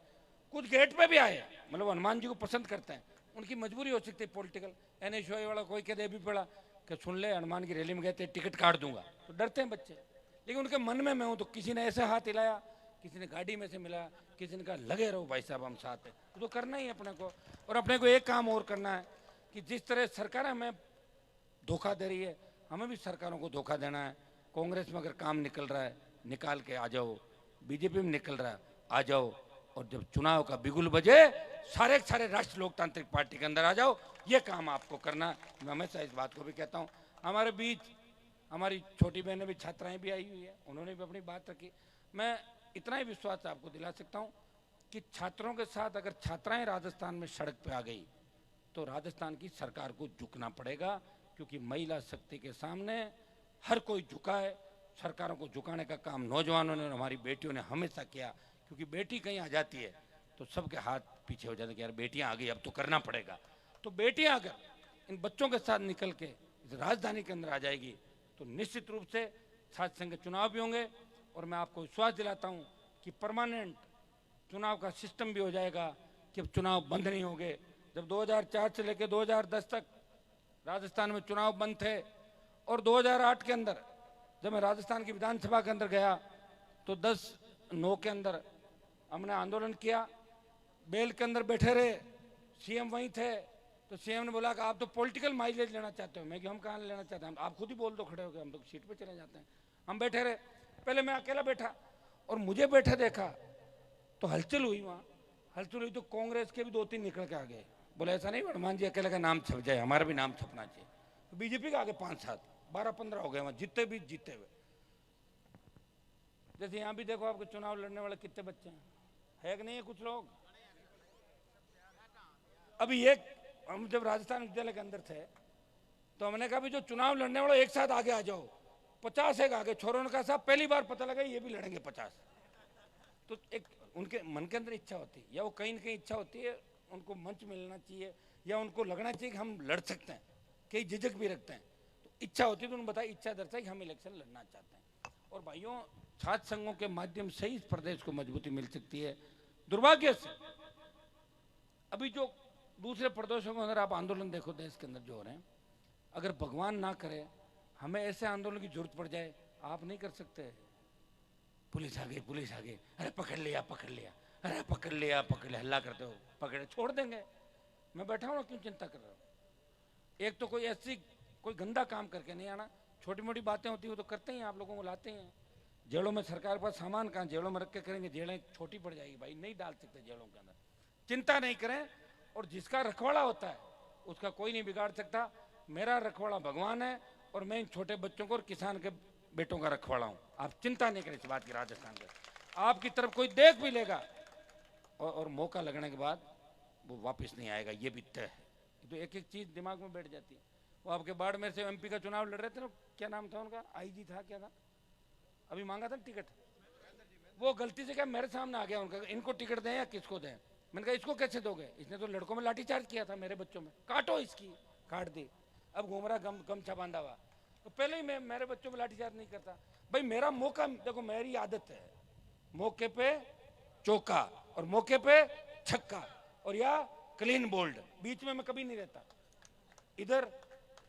कुछ गेट पे भी आए, मतलब हनुमान जी को पसंद करते हैं, उनकी मजबूरी हो सकती है पॉलिटिकल। NSY वाला कोई कह दे भी पड़ा कि सुन ले हनुमान की रैली में गए थे, टिकट काट दूंगा, तो डरते हैं बच्चे। लेकिन उनके मन में मैं हूं, तो किसी ने ऐसे हाथ हिलाया, किसी ने गाड़ी में से मिला, किसी ने कहा लगे रहो भाई साहब हम साथ हैं, तो करना ही है अपने को। और अपने को एक काम और करना है कि जिस तरह सरकार हमें धोखा दे रही है, हमें भी सरकारों को धोखा देना है। कांग्रेस में अगर काम निकल रहा है, निकाल के आ जाओ, बीजेपी में निकल रहा है, आ जाओ, और जब चुनाव का बिगुल बजे, सारे राष्ट्रीय लोकतांत्रिक पार्टी के अंदर आ जाओ। ये काम आपको करना। मैं हमेशा इस बात को भी कहता हूँ। हमारे बीच हमारी छोटी बहनें भी, छात्राएं भी आई हुई है, उन्होंने भी अपनी बात रखी। मैं इतना ही विश्वास आपको दिला सकता हूँ कि छात्रों के साथ अगर छात्राएं राजस्थान में सड़क पे आ गई, तो राजस्थान की सरकार को झुकना पड़ेगा, क्योंकि महिला शक्ति के सामने हर कोई झुका है। सरकारों को झुकाने का काम नौजवानों ने और हमारी बेटियों ने हमेशा किया, क्योंकि बेटी कहीं आ जाती है तो सबके हाथ पीछे हो जाते हैं कि यार बेटियां आ गई, अब तो करना पड़ेगा। तो बेटियां अगर इन बच्चों के साथ निकल के इस राजधानी के अंदर आ जाएगी, तो निश्चित रूप से छात्र संघ के चुनाव भी होंगे, और मैं आपको विश्वास दिलाता हूं कि परमानेंट चुनाव का सिस्टम भी हो जाएगा, कि अब चुनाव बंद नहीं होंगे। जब 2004 से लेकर 2010 तक राजस्थान में चुनाव बंद थे, और 2008 के अंदर जब मैं राजस्थान की विधानसभा के अंदर गया, तो 10-9 के अंदर हमने आंदोलन किया, बेल के अंदर बैठे रहे, CM वहीं थे, तो CM ने बोला कि आप तो पॉलिटिकल माइलेज लेना चाहते हो। मैं कि हम कहाँ लेना चाहते हैं, आप खुद ही बोल दो खड़े होकर, हम तो सीट पे चले जाते हैं। हम बैठे रहे, पहले मैं अकेला बैठा, और मुझे बैठे देखा तो हलचल हुई। वहाँ हलचल हुई तो कांग्रेस के भी 2-3 निकल के आ गए, बोले ऐसा नहीं हनुमान जी अकेले का नाम छप जाए, हमारा भी नाम छपना चाहिए। तो बीजेपी के आगे 5-7, 12-15 हो गए वहाँ, जीते भी जीते हुए। जैसे यहाँ भी देखो, आपके चुनाव लड़ने वाले कितने बच्चे हैं, है कि नहीं है कुछ लोग? अभी एक हम जब राजस्थान विद्यालय के अंदर थे, तो हमने कहा भी जो चुनाव लड़ने वाले एक साथ आगे आ जाओ। 50 एक आगे, छोरों ने कहा साहब पहली बार पता लगा ये भी लड़ेंगे 50। तो एक उनके मन के अंदर इच्छा होती है, या वो कहीं ना कहीं इच्छा होती है, उनको मंच मिलना चाहिए, या उनको लगना चाहिए कि हम लड़ सकते हैं, कई झिझक भी रखते हैं, तो इच्छा होती है, तो उन्होंने बताया इच्छा दर्शाई कि हम इलेक्शन लड़ना चाहते हैं। और भाइयों, छात्र संघों के माध्यम से ही इस प्रदेश को मजबूती मिल सकती है। दुर्भाग्य से अभी जो दूसरे प्रदेशों के अंदर आप आंदोलन देखो, देश के अंदर जो हो रहे हैं, अगर भगवान ना करे हमें ऐसे आंदोलन की जरूरत पड़ जाए, आप नहीं कर सकते। पुलिस आ गई, पुलिस आ गई, अरे पकड़ लिया पकड़ लिया, अरे पकड़ लिया पकड़ लिया, हल्ला करते हो, पकड़े छोड़ देंगे। मैं बैठा हूँ, क्यों चिंता कर रहा हूँ? एक तो कोई ऐसी कोई गंदा काम करके नहीं आना, छोटी मोटी बातें होती है वो तो करते ही, आप लोगों को लाते हैं। जेलों में सरकार के पास सामान कहाँ, जेलों में रख के करेंगे, जेलें छोटी पड़ जाएगी भाई, नहीं डाल सकते जेलों के अंदर। चिंता नहीं करें, और जिसका रखवाड़ा होता है उसका कोई नहीं बिगाड़ सकता। मेरा रखवाड़ा भगवान है, और मैं इन छोटे बच्चों को और किसान के बेटों का रखवाला हूं। आप चिंता नहीं करें इस बात की। राजस्थान में आपकी तरफ कोई देख भी लेगा और मौका लगने के बाद वो वापस नहीं आएगा, ये भी तय है। तो एक एक चीज दिमाग में बैठ जाती है। वो आपके बाड़मेर से एमपी का चुनाव लड़ रहे थे ना, क्या नाम था उनका, आईजी था क्या था, अभी मांगा था टिकट, वो गलती से क्या मेरे सामने आ गया उनका, इनको टिकट दें या किसको दें। मैंने कहा इसको कैसे दोगे, इसने तो लड़कों में लाठीचार्ज किया था, मेरे बच्चों में काटो इसकी, काट दी, अब घूम रहा गमछा बांधा हुआ। तो पहले ही मैं मेरे बच्चों में लाठीचार्ज नहीं करता भाई। मेरा मौका, देखो मेरी आदत है मौके पे चौका और मौके पे छक्का और या क्लीन बोल्ड, बीच में मैं कभी नहीं रहता। इधर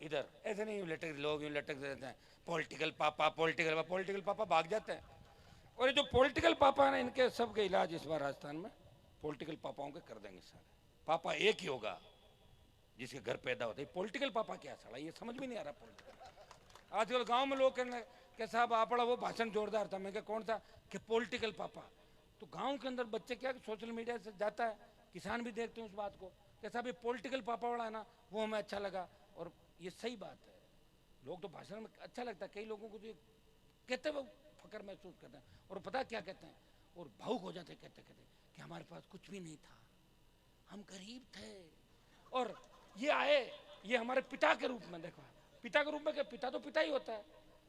इधर ऐसे नहीं लटक, लोग यूं लटक रहते हैं, पॉलिटिकल पापा पॉलिटिकल पापा, पॉलिटिकल पापा भाग जाते हैं। और ये जो पॉलिटिकल पापा है ना, इनके सबके इलाज इस बार राजस्थान में पॉलिटिकल पापाओं के कर देंगे सारे। पापा एक ही होगा जिसके घर पैदा होते हैं, पॉलिटिकल पापा क्या साला, ये समझ में नहीं आ रहा पॉलिटिकल। आजकल गांव में लोग कहने कि साहब आपड़ा वो भाषण जोरदार था, मैं क्या कौन था, कि पॉलिटिकल पापा। तो गांव के अंदर बच्चे क्या सोशल मीडिया से जाता है, किसान भी देखते हैं उस बात को कि साहब ये पॉलिटिकल पापा वाला है ना, वो हमें अच्छा लगा। और ये सही बात है, लोग तो भाषण में अच्छा लगता है, कई लोगों को तो कहते हुए फकर महसूस करते हैं और पता क्या कहते हैं, और भावुक हो जाते कहते कहते कि हमारे पास कुछ भी नहीं था, हम गरीब थे और ये आए, ये हमारे पिता के रूप में। देखो पिता के रूप में क्या, पिता तो पिता ही होता है,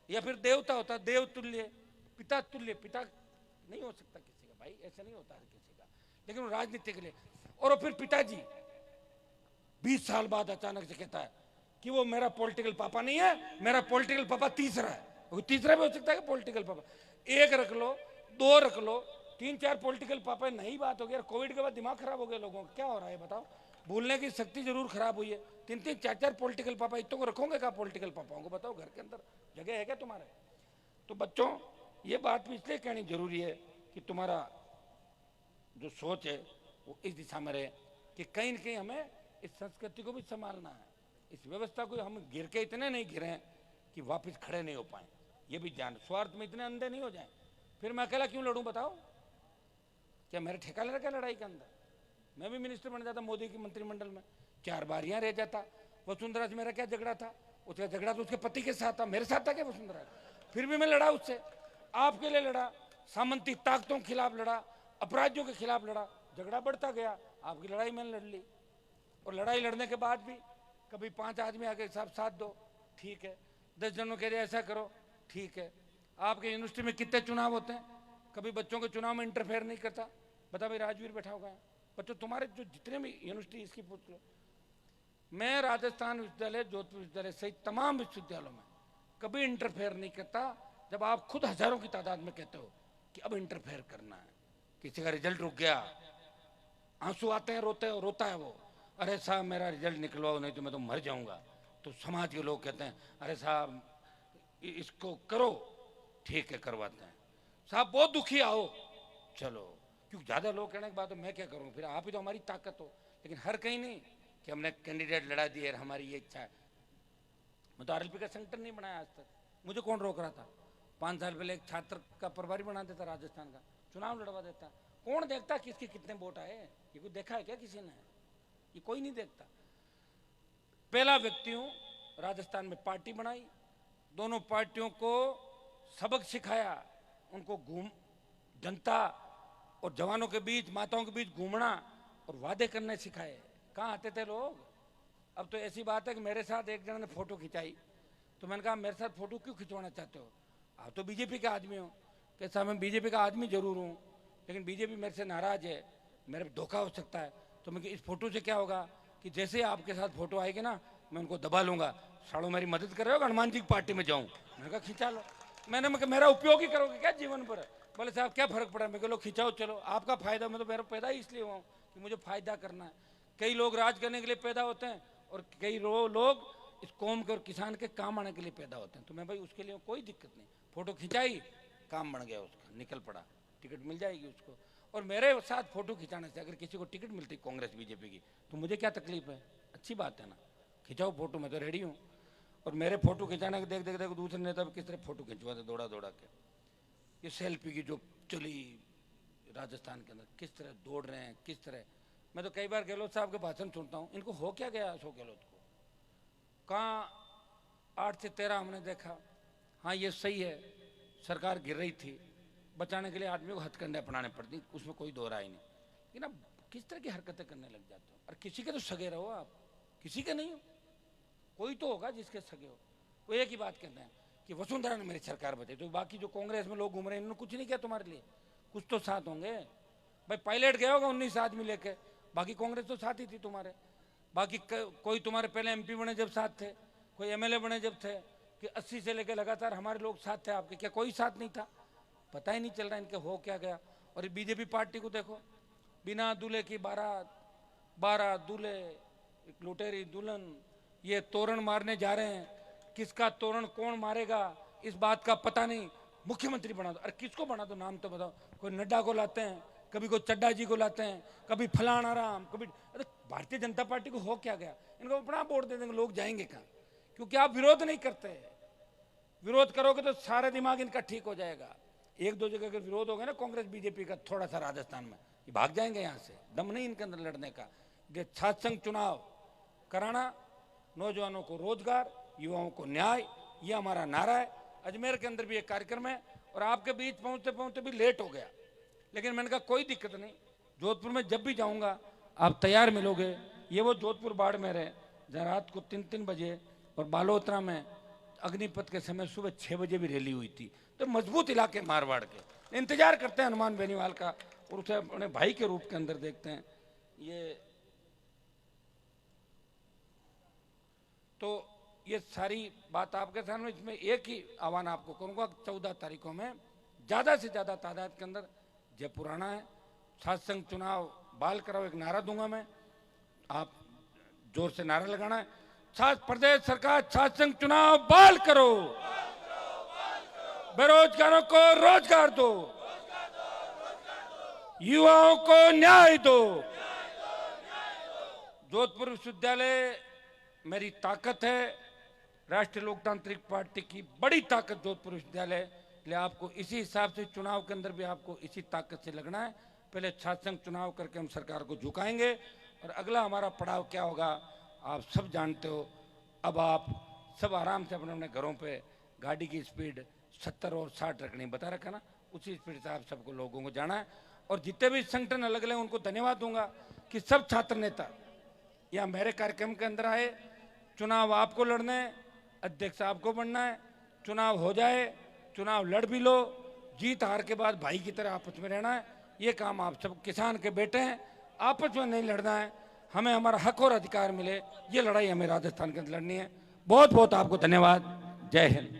या फिर देवता होता है, देव तुल्य पिता तुल्य पिता नहीं हो सकता किसी का भाई, ऐसा नहीं होता है किसी का। लेकिन वो राजनीति के लिए, और फिर पिताजी 20 साल बाद अचानक से कहता है कि वो मेरा पॉलिटिकल पापा नहीं है, मेरा पॉलिटिकल पापा तीसरा है। वो तीसरा भी हो सकता है कि पॉलिटिकल पापा, एक रख लो, दो रख लो, 3-4 पॉलिटिकल पापा, नई बात हो गई। कोविड के बाद दिमाग खराब हो गया लोगों का, क्या हो रहा है बताओ, बोलने की शक्ति जरूर खराब हुई है। 3-3 4-4 पॉलिटिकल पापा, इतों को रखोगे क्या पॉलिटिकल पापाओं को, बताओ घर के अंदर जगह है क्या तुम्हारे। तो बच्चों ये बात भी इसलिए कहनी जरूरी है कि तुम्हारा जो सोच है वो इस दिशा में रहे कि कहीं ना कहीं हमें इस संस्कृति को भी संभालना है, इस व्यवस्था को हम गिर के इतने नहीं गिरे कि वापस खड़े नहीं हो पाए, ये भी ध्यान, स्वार्थ में इतने अंधे नहीं हो जाए। फिर मैं अकेला क्यों लड़ूं बताओ, क्या मेरे ठेका ले रखा लड़ाई के अंदर, मैं भी मिनिस्टर बन जाता मोदी की मंत्रिमंडल में, 4 बार यहाँ रह जाता। वसुंधरा से मेरा क्या झगड़ा था, उसका झगड़ा तो उसके पति के साथ था, मेरे साथ था क्या वसुंधरा, फिर भी मैं लड़ा उससे, आपके लिए लड़ा, सामंती ताकतों के खिलाफ लड़ा, अपराधियों के खिलाफ लड़ा, झगड़ा बढ़ता गया, आपकी लड़ाई मैंने लड़ ली। और लड़ाई लड़ने के बाद भी कभी 5 आदमी आके साहब साथ दो, ठीक है, 10 जनों कह रहे ऐसा करो, ठीक है। आपके यूनिवर्सिटी में कितने चुनाव होते हैं, कभी बच्चों के चुनाव में इंटरफेयर नहीं करता, बता भाई राजवीर बैठा होगा बच्चों, तुम्हारे जो जितने भी यूनिवर्सिटी इसकी पूछ लो। मैं राजस्थान विश्वविद्यालय, जोधपुर विश्वविद्यालय सहित तमाम विश्वविद्यालयों में कभी इंटरफेयर नहीं करता, जब आप खुद हजारों की तादाद में कहते हो कि अब इंटरफेयर करना है, किसी का रिजल्ट रुक गया, आंसू आते हैं, रोता है वो, अरे साहब मेरा रिजल्ट निकलवाओ नहीं तो मैं तो मर जाऊंगा। तो समाज के लोग कहते हैं अरे साहब इसको करो, ठीक है करवाते हैं, साहब बहुत दुखी आओ, चलो, क्योंकि ज्यादा लोग कहने के बाद तो मैं क्या करूं, फिर आप ही तो हमारी ताकत हो। लेकिन हर कहीं नहीं कि हमने कैंडिडेट लड़ा दिए, हमारी ये इच्छा है। मैं तो आरएलपी का संगठन नहीं बनाया आज तक, मुझे कौन रोक रहा था, 5 साल पहले एक छात्र का प्रभारी बना देता राजस्थान का, चुनाव लड़वा देता, कौन देखता किसके कितने वोट आए, ये कोई देखा है क्या किसी ने, ये कोई नहीं देखता। पहला व्यक्ति हूं, राजस्थान में पार्टी बनाई, दोनों पार्टियों को सबक सिखाया, उनको जनता और जवानों के बीच, माताओं के बीच घूमना और वादे करने सिखाए। कहाँ आते थे लोग, अब तो ऐसी बात है कि मेरे साथ एक जन ने फोटो खिंचाई, तो मैंने कहा मेरे साथ फोटो क्यों खिंचवाना चाहते हो, आप तो बीजेपी के आदमी हो, कैसा, मैं बीजेपी का आदमी जरूर हूँ, लेकिन बीजेपी मेरे से नाराज है, मेरे पे धोखा हो सकता है, तो मैं इस फोटो से क्या होगा कि जैसे ही आपके साथ फोटो आएगी ना, मैं उनको दबा लूंगा, सालों मेरी मदद कर रहे हो, हनुमान जी की पार्टी में जाऊँ, मैंने कहा खिंचा लो, मैंने मेरा उपयोग ही करोगे क्या जीवन पर, बोले साहब क्या फर्क पड़ा, मैं कह लो खिंचाओ चलो, आपका फायदा, मैं तो मेरा पैदा ही इसलिए हुआ कि मुझे फायदा करना है। कई लोग राज करने के लिए पैदा होते हैं और कई लोग इस कौम के और किसान के काम आने के लिए पैदा होते हैं, तो मैं भाई उसके लिए कोई दिक्कत नहीं, फोटो खिंचाई, काम बन गया उसका, निकल पड़ा, टिकट मिल जाएगी उसको। और मेरे साथ फोटो खिंचाने से अगर किसी को टिकट मिलती कांग्रेस बीजेपी की, तो मुझे क्या तकलीफ है, अच्छी बात है ना, खिंचाओ फोटो, मैं तो रेडी हूँ। और मेरे फोटो खिंचाने के देख देख देख दूसरे नेता किस तरह फोटो खिंचवाते दौड़ा दौड़ा के, ये सेल्फी की जो चली राजस्थान के अंदर, किस तरह दौड़ रहे हैं, किस तरह। मैं तो कई बार गहलोत साहब के भाषण सुनता हूँ, इनको हो क्या गया अशोक गहलोत को, कहाँ 8 से 13 हमने देखा, हाँ ये सही है, सरकार गिर रही थी, बचाने के लिए आदमी को हथकंडे अपनाने पड़ती, उसमें कोई दो राय नहीं। लेकिन अब किस तरह की हरकतें करने लग जाते हो? और किसी के तो सगे रहो आप, किसी के नहीं हो, कोई तो होगा जिसके सगे हो। वो एक ही बात कहते हैं कि वसुंधरा ने मेरी सरकार बचाई, तो बाकी जो कांग्रेस में लोग घूम रहे हैं इन्होंने कुछ नहीं किया तुम्हारे लिए, कुछ तो साथ होंगे भाई। पायलट गया होगा 19 आदमी लेके, बाकी कांग्रेस तो साथ ही थी तुम्हारे। बाकी कोई तुम्हारे पहले एमपी बने जब साथ थे, कोई एमएलए बने जब थे, कि 80 से लेकर लगातार हमारे लोग साथ थे आपके, क्या कोई साथ नहीं था? पता ही नहीं चल रहा इनके हो क्या गया। और बीजेपी पार्टी को देखो, बिना दूल्हे की बारात, 12 दूल्हे, एक लुटेरी दुल्हन, ये तोरण मारने जा रहे हैं। किसका तोरण कौन मारेगा इस बात का पता नहीं। मुख्यमंत्री बना दो, अरे किसको बना दो, नाम तो बताओ। कोई नड्डा को लाते हैं, कभी कोई चड्डा जी को लाते हैं, कभी फलाना राम, कभी। अरे भारतीय जनता पार्टी को हो क्या गया? इनको अपना वोट दे देंगे, लोग जाएंगे कहाँ? क्योंकि आप विरोध नहीं करते। विरोध करोगे तो सारा दिमाग इनका ठीक हो जाएगा। एक दो जगह अगर विरोध होगा ना कांग्रेस बीजेपी का, थोड़ा सा राजस्थान में, ये भाग जाएंगे यहाँ से, दम नहीं इनके अंदर लड़ने का। छात्र संघ चुनाव कराना, नौजवानों को रोजगार, युवाओं को न्याय, ये हमारा नारा है। अजमेर के अंदर भी एक कार्यक्रम है और आपके बीच पहुंचते पहुंचते भी लेट हो गया, लेकिन मैंने कहा कोई दिक्कत नहीं, जोधपुर में जब भी जाऊंगा आप तैयार मिलोगे। ये वो जोधपुर बाड़मेर है जहाँ रात को 3-3 बजे और बालोतरा में अग्निपथ के समय सुबह 6 बजे भी रैली हुई थी। तो मजबूत इलाके मारवाड़ के, इंतजार करते हैं हनुमान बेनीवाल का और उसे अपने भाई के रूप के अंदर देखते हैं। ये सारी बात आपके सामने, इसमें एक ही आह्वान आपको करूंगा, 14 तारीखों में ज्यादा से ज्यादा तादाद के अंदर जयपुर आना है। छात्र संघ चुनाव बहाल कराओ, एक नारा दूंगा मैं, आप जोर से नारा लगाना है, छात्र प्रदेश सरकार छात्र संघ चुनाव बहाल करो, बेरोजगारों को रोजगार दो, युवाओं को न्याय दो। जोधपुर विश्वविद्यालय मेरी ताकत है, राष्ट्रीय लोकतांत्रिक पार्टी की बड़ी ताकत जोधपुर विश्वविद्यालय, इसलिए आपको इसी हिसाब से चुनाव के अंदर भी आपको इसी ताकत से लगना है। पहले छात्र संघ चुनाव करके हम सरकार को झुकाएंगे और अगला हमारा पड़ाव क्या होगा आप सब जानते हो। अब आप सब आराम से अपने अपने घरों पे गाड़ी की स्पीड 70 और 60 रखनी, बता रखा ना, उसी स्पीड से आप सबको लोगों को जाना है। और जितने भी संगठन अलग अलग उनको धन्यवाद दूंगा कि सब छात्र नेता या मेरे कार्यक्रम के अंदर आए। चुनाव आपको लड़ना है, अध्यक्ष आपको बनना है, चुनाव हो जाए, चुनाव लड़ भी लो, जीत हार के बाद भाई की तरह आपस में रहना है। ये काम आप सब किसान के बेटे हैं, आपस में नहीं लड़ना है, हमें हमारा हक और अधिकार मिले, ये लड़ाई हमें राजस्थान के अंदर लड़नी है। बहुत बहुत आपको धन्यवाद। जय हिंद।